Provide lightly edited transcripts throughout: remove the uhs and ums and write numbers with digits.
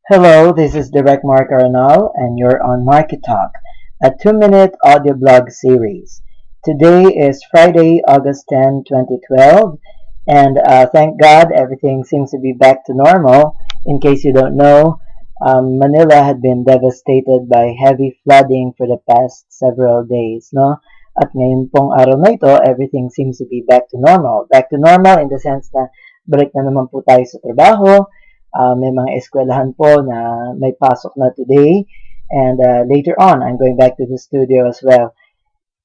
Hello, this is Direct Mark Aranal, and you're on Market Talk, a 2-minute audio blog series. Today is Friday, August 10, 2012, and thank God everything seems to be back to normal. In case you don't know, Manila had been devastated by heavy flooding for the past several days, no? At ngayon pong araw na ito, everything seems to be back to normal. Back to normal in the sense na balik na naman po tayo sa trabaho. May mga eskwelahan po na may pasok na today. And later on, I'm going back to the studio as well.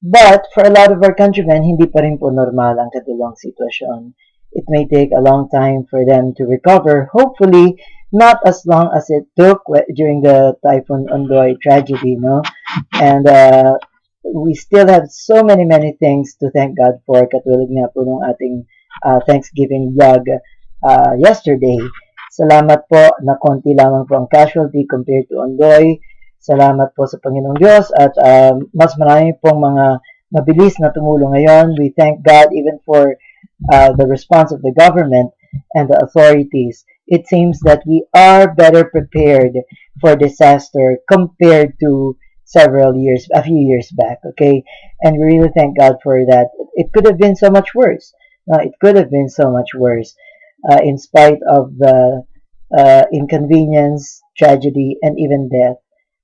But for a lot of our countrymen, hindi pa rin po normal ang kanilang sitwasyon. It may take a long time for them to recover. Hopefully, not as long as it took during the Typhoon Ondoy tragedy, no? And we still have so many things to thank God for. Katulad nga po ng ating Thanksgiving vlog yesterday. Salamat po na konti lamang po ang casualty compared to Ondoy. Salamat po sa Panginoong Diyos at mas marami pong mga mabilis na tumulong ngayon. We thank God even for the response of the government and the authorities. It seems that we are better prepared for disaster compared to a few years back, okay? And we really thank God for that. It could have been so much worse. It could have been so much worse in spite of the inconvenience, tragedy, and even death.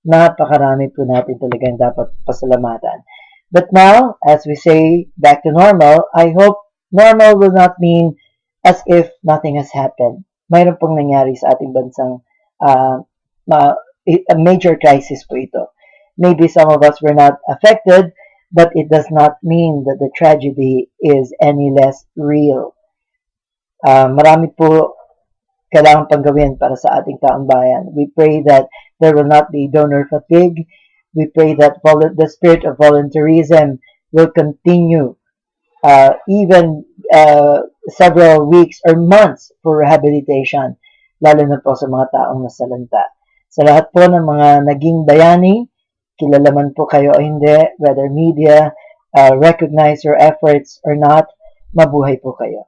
Napakarami po natin talagang dapat pasalamatan. But now, as we say, back to normal, I hope normal will not mean as if nothing has happened. Mayroon pong nangyari sa ating bansang a major crisis po ito. Maybe some of us were not affected, but it does not mean that the tragedy is any less real. Marami po kailangan pang gawin para sa ating taong bayan. We pray that there will not be donor fatigue. We pray that the spirit of volunteerism will continue even several weeks or months for rehabilitation, lalo na po sa mga taong nasalanta. Sa lahat po ng mga naging bayani, kilala man po kayo o hindi, whether media recognize your efforts or not, mabuhay po kayo.